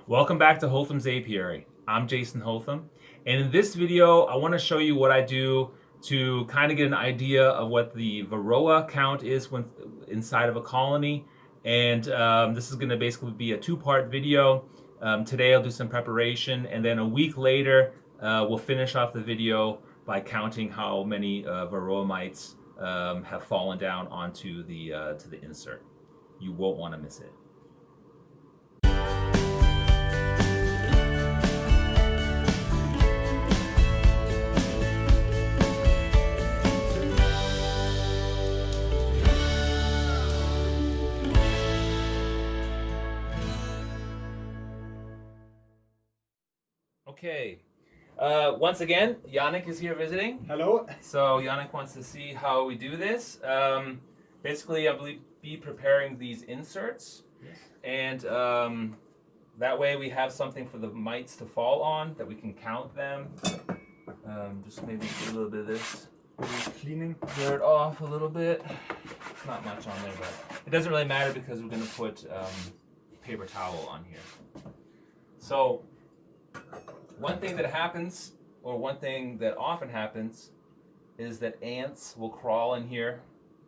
Welcome back to Holtham's Apiary. I'm Jason Holtham, and in this video I want to show you what I do to kind of get an idea of what the Varroa count is when inside of a colony. And this is going to basically be a two-part video. Today I'll do some preparation, and then a week later we'll finish off the video by counting how many Varroa mites have fallen down onto the insert. You won't want to miss it. Okay. Once again, Yanik is here visiting. Hello. So Yanik wants to see how we do this. Basically, I believe be preparing these inserts, Yes. and that way we have something for the mites to fall on, that we can count them. Just maybe do a little bit of this. Cleaning. Dirt off a little bit. It's not much on there, but it doesn't really matter because we're going to put paper towel on here. So one thing that happens, or one thing that often happens, is that ants will crawl in here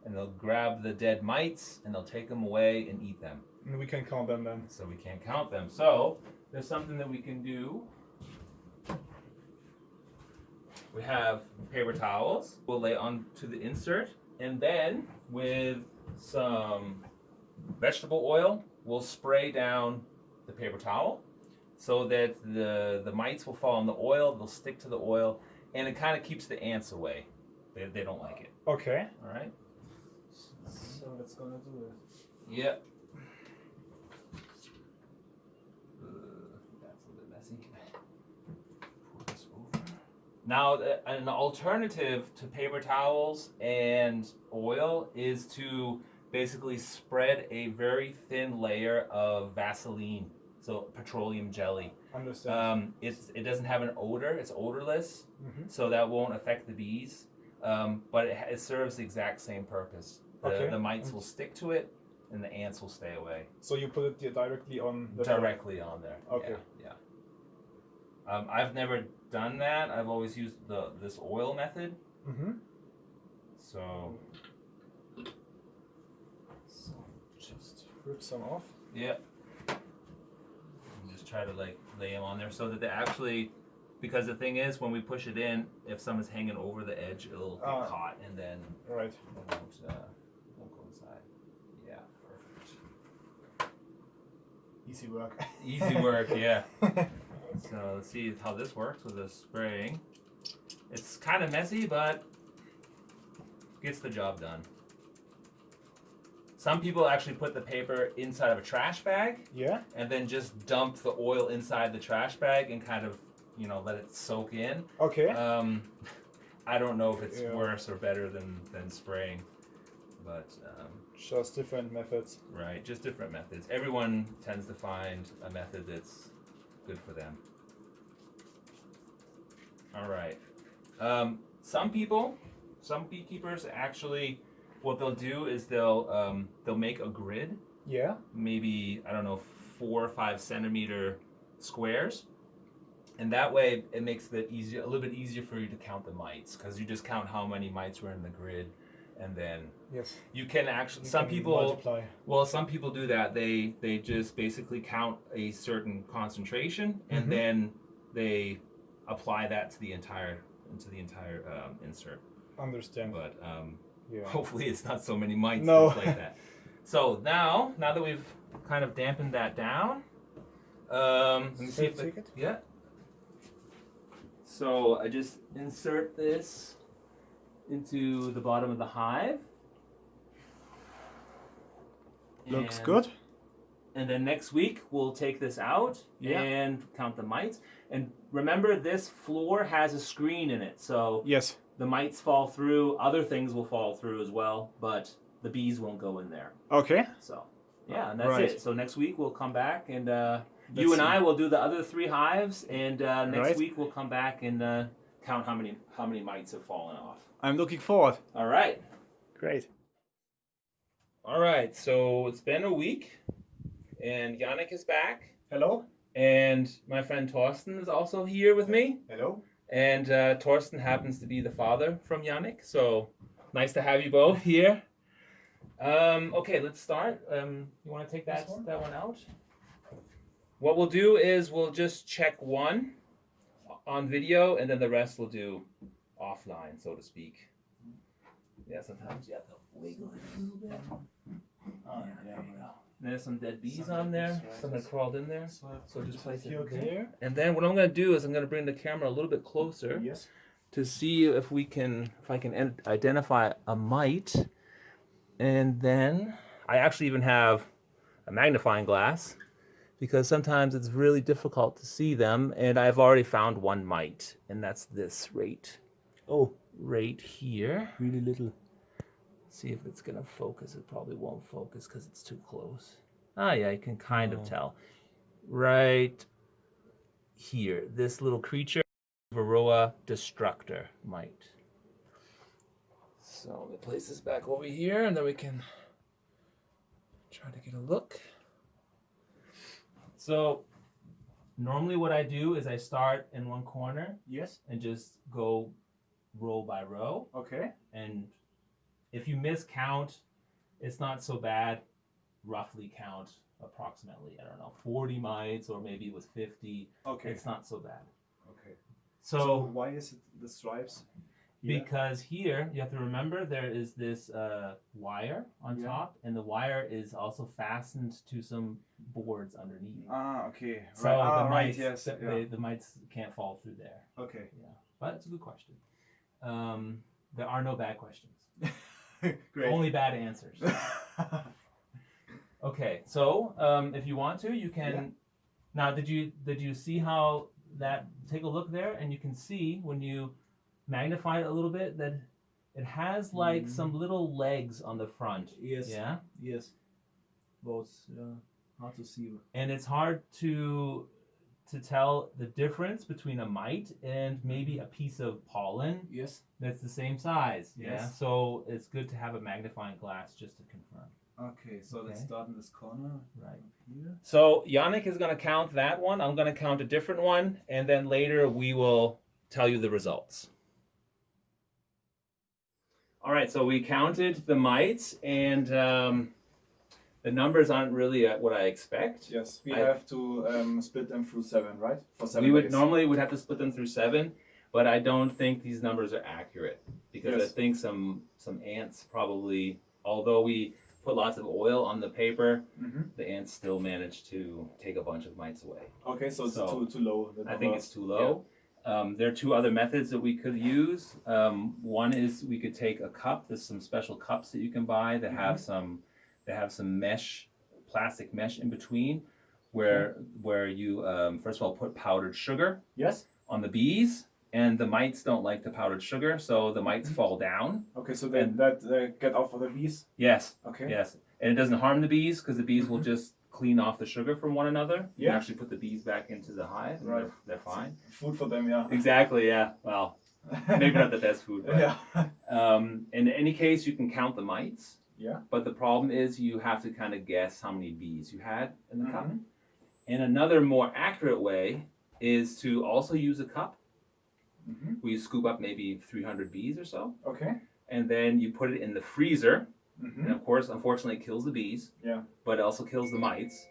and they'll grab the dead mites and they'll take them away and eat them. And we can count them then. So we can't count them. So there's something that we can do. We have paper towels. We'll lay onto the insert, and then with some vegetable oil, we'll spray down the paper towel so that the mites will fall in the oil, they'll stick to the oil, and it kind of keeps the ants away. They don't like it. Okay. All right? So let's gonna do it. Yep. That's a little bit messy. Pour this over. Now, an alternative to paper towels and oil is to basically spread a very thin layer of Vaseline, so petroleum jelly. Understand. It doesn't have an odor; it's odorless, Mhm. so that won't affect the bees. But it serves the exact same purpose. Okay. The mites will stick to it, and the ants will stay away. So you put it directly on the Directly on there. Okay. Yeah. I've never done that. I've always used this oil method. Mm-hmm. So Just rip some off. yeah. And just try to like lay them on there so that they actually, because the thing is, when we push it in, if someone's hanging over the edge, it'll get caught and then Right. it won't go inside. Yeah, perfect. Easy work. Easy work, yeah. So let's see how this works with the spraying. It's kind of messy, but gets the job done. Some people actually put the paper inside of a trash bag Yeah. and then just dump the oil inside the trash bag and kind of, let it soak in. Okay. I don't know if it's Yeah. worse or better than spraying, but Just different methods. right, just different methods. Everyone tends to find a method that's good for them. All right. Some beekeepers actually, what they'll do is they'll make a grid, Yeah. maybe 4 or 5 centimeter squares, and that way it makes it easier, a little bit easier for you to count the mites, because you just count how many mites were in the grid, and then Yes. you can actually. You Some can people. multiply. Well, some people do that. They just basically count a certain concentration, and Mhm. then they apply that to the entire insert. Understand. But Yeah. hopefully, it's not so many mites No. that's like that. So now that we've kind of dampened that down, let me see if Take it. yeah. So I just insert this into the bottom of the hive. Looks And- good. And then next week we'll take this out Yeah. and count the mites. And remember, this floor has a screen in it, so Yes. the mites fall through. Other things will fall through as well, but the bees won't go in there. Okay. So yeah, and that's Right. it. So next week we'll come back and Let's you and see. I will do the other 3 hives, and next Right. week we'll come back and count how many mites have fallen off. I'm looking forward. All right. Great. All right. So it's been a week, and Yanik is back. Hello. And my friend Torsten is also here with me. Hello. And Torsten happens to be the father from Yanik. So nice to have you both here. Okay, let's start. You want to take that one out? What we'll do is we'll just check one on video, and then the rest we'll do offline, so to speak. Yeah, sometimes you have to wiggle it a little bit. Oh, there you go. There's some dead bees on there. Some had crawled in there. So just place it there. And then what I'm going to do is I'm going to bring the camera a little bit closer to see if I can identify a mite. And then I actually even have a magnifying glass because sometimes it's really difficult to see them. And I've already found one mite, and that's this right here. Really little. See if it's gonna focus. It probably won't focus because it's too close. Ah, yeah, you can kind of tell. Right here, this little creature, Varroa destructor mite. So let me place this back over here, and then we can try to get a look. So normally what I do is I start in one corner. Yes. And just go row by row. Okay. And if you miscount, it's not so bad. Roughly count approximately, I don't know, 40 mites, or maybe it was 50. Okay. It's not so bad. Okay. So why is it the stripes? Because here you have to remember there is this wire on top, and the wire is also fastened to some boards underneath. Ah, okay. So the mites, the mites can't fall through there. Okay. Yeah, but it's a good question. There are no bad questions. Great. Only bad answers. Okay, so if you want to, you can. Yeah. Now, did you see how that? Take a look there, and you can see when you magnify it a little bit that it has like some little legs on the front. Yes. Yeah. Yes. Both. Hard to see. And it's hard to tell the difference between a mite and maybe a piece of pollen. Yes. That's the same size. Yes. Yeah. So it's good to have a magnifying glass just to confirm. Okay, so let's start in this corner. Right here. So Yanik is going to count that one. I'm going to count a different one, and then later we will tell you the results. All right, so we counted the mites, and the numbers aren't really what I expect. Yes, we have to split them through 7, right? For 7 we days. Normally would have to split them through 7, but I don't think these numbers are accurate because I think some ants probably, although we put lots of oil on the paper, the ants still manage to take a bunch of mites away. Okay, so it's too low. I think it's too low. Yeah. There are 2 other methods that we could use. One is we could take a cup. There's some special cups that you can buy that have some mesh, plastic mesh in between, where you first of all put powdered sugar on the bees, and the mites don't like the powdered sugar, so the mites fall down. Okay, so that get off of the bees? Yes. Okay. Yes, and it doesn't harm the bees because the bees will just clean off the sugar from one another. You can actually put the bees back into the hive, and they're fine. Food for them, yeah. Exactly, yeah. Well, maybe not the best food, but yeah. In any case, you can count the mites. Yeah. But the problem is you have to kind of guess how many bees you had in the cup. And another more accurate way is to also use a cup where you scoop up maybe 300 bees or so. Okay. And then you put it in the freezer. And of course, unfortunately, it kills the bees. Yeah. But it also kills the mites.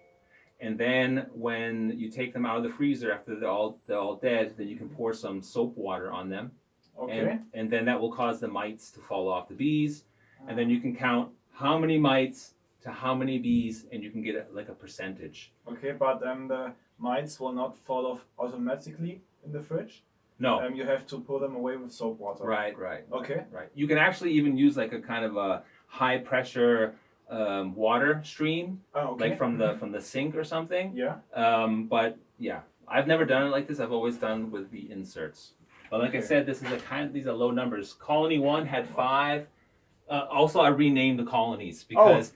And then when you take them out of the freezer after they're all dead, then you can pour some soap water on them. Okay. And then that will cause the mites to fall off the bees. And then you can count how many mites to how many bees, and you can get like a percentage. Okay, but the mites will not fall off automatically in the fridge? No. You have to pull them away with soap water. Right. Okay. Right. You can actually even use like a kind of a high pressure water stream, like from the sink or something. Yeah. But yeah, I've never done it like this. I've always done with the inserts. But like I said, these are low numbers. Colony 1 had 5. Also, I renamed the colonies because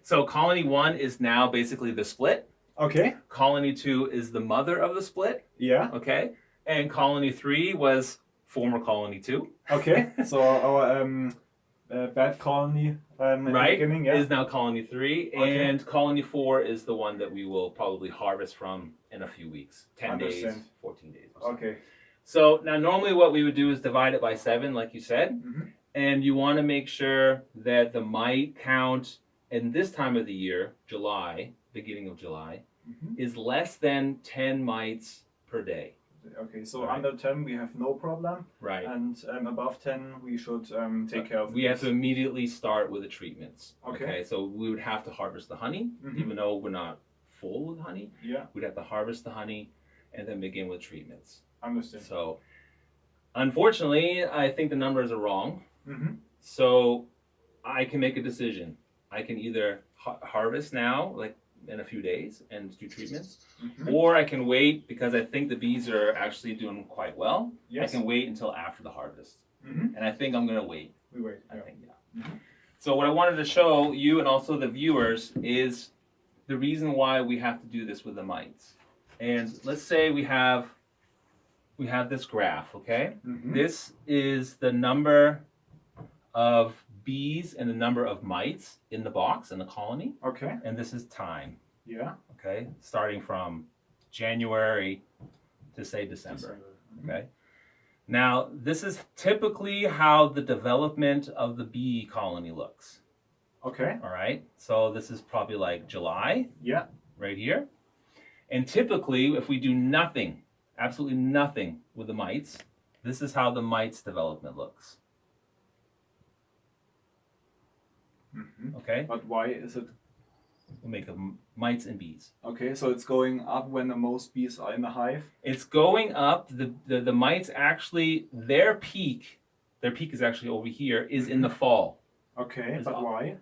so colony 1 is now basically the split. Okay. Colony 2 is the mother of the split. Yeah. Okay. And colony 3 was former colony 2. Okay. So our bad colony in the beginning, is now colony 3, and colony 4 is the one that we will probably harvest from in a few weeks, 10 days, 14 days. Or so. Okay. So now normally what we would do is divide it by 7, like you said, and you want to make sure that the mite count in this time of the year, July, beginning of July, is less than 10 mites per day. Okay, so under 10 we have no problem. Right. And above 10 we should take care of We have to immediately start with the treatments. Okay. So we would have to harvest the honey, even though we're not full with honey. Yeah. We'd have to harvest the honey and then begin with treatments. Understand. So unfortunately, I think the numbers are wrong. So I can make a decision. I can either harvest now, like in a few days, and do treatments, or I can wait because I think the bees are actually doing quite well. Yes. I can wait until after the harvest, and I think I'm gonna wait. We wait. I think, yeah. So what I wanted to show you and also the viewers is the reason why we have to do this with the mites. And let's say we have this graph, okay? This is the number of bees and the number of mites in the box, in the colony. Okay. And this is time. Yeah. Okay, starting from January to say December. Okay. Now, this is typically how the development of the bee colony looks. Okay. All right. So this is probably like July. Yeah. Right here. And typically, if we do nothing, absolutely nothing with the mites, this is how the mites development looks. Okay. But why is it? We'll make them mites and bees. Okay, so it's going up when the most bees are in the hive? It's going up. The mites actually, their peak is actually over here, is in the fall. Okay, but why?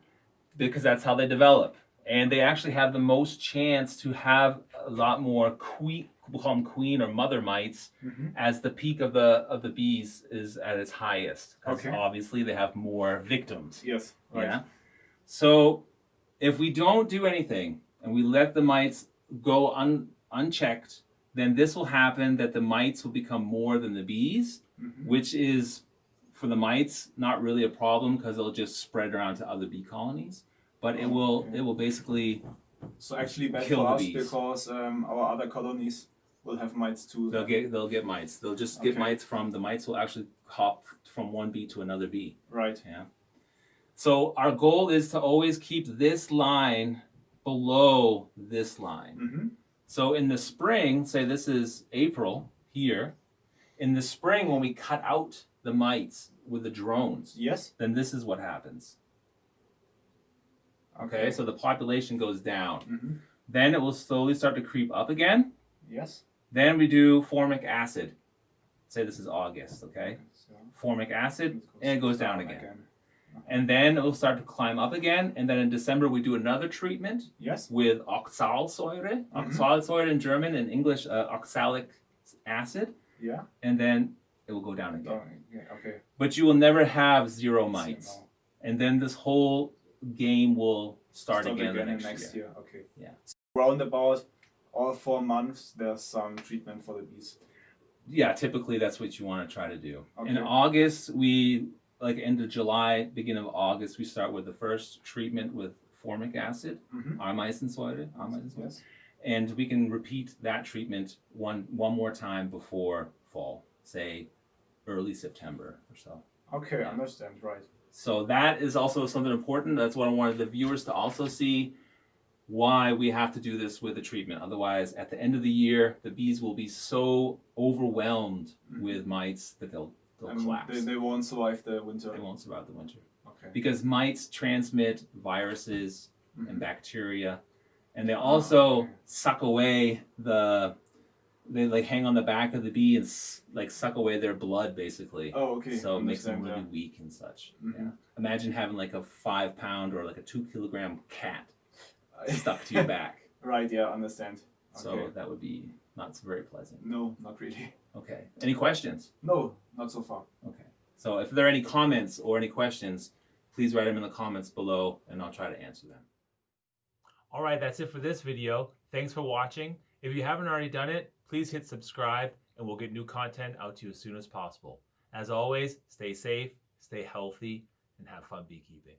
Because that's how they develop. And they actually have the most chance to have a lot more queen, we'll call them queen or mother mites, as the peak of the bees is at its highest. Because obviously they have more victims. Yes. Right. Yeah. So if we don't do anything and we let the mites go unchecked, then this will happen, that the mites will become more than the bees, which is, for the mites, not really a problem because it'll just spread around to other bee colonies. But it will basically so actually bad kill for us the bees. Because our other colonies will have mites too. They'll get mites. They'll just get mites from, the mites will actually hop from one bee to another bee. Right. Yeah. So our goal is to always keep this line below this line. So in the spring, say this is April here, in the spring when we cut out the mites with the drones, then this is what happens. Okay, so the population goes down. Then it will slowly start to creep up again. Yes. Then we do formic acid. Say this is August, okay? So formic acid, and it goes down again. And then it will start to climb up again. And then in December, we do another treatment with Oxalsäure. Oxalsäure in German, in English, oxalic acid. Yeah. And then it will go down again. Okay. But you will never have 0 mites. And then this whole game will start again the next year. Okay. Yeah. So round about all 4 months, there's some treatment for the bees. Yeah, typically that's what you want to try to do. In August, like end of July, beginning of August, we start with the first treatment with formic acid, Ameisensäure, and we can repeat that treatment one more time before fall, say early September or so. Okay, I understand, right. So that is also something important. That's what I wanted the viewers to also see, why we have to do this with the treatment. Otherwise, at the end of the year, the bees will be so overwhelmed with mites that they'll collapse. They won't survive the winter. They won't survive the winter. Okay. Because mites transmit viruses and bacteria, and they also suck away they like hang on the back of the bee and like suck away their blood basically. Oh, okay. So it makes them really weak and such. Yeah. Imagine having like a 5-pound or like a 2-kilogram cat stuck to your back. Right, yeah, understand. So that would be not very pleasant. No, not really. Okay. Any questions? No, not so far. Okay. So if there are any comments or any questions, please write them in the comments below and I'll try to answer them. All right, that's it for this video. Thanks for watching. If you haven't already done it, please hit subscribe and we'll get new content out to you as soon as possible. As always, stay safe, stay healthy, and have fun beekeeping.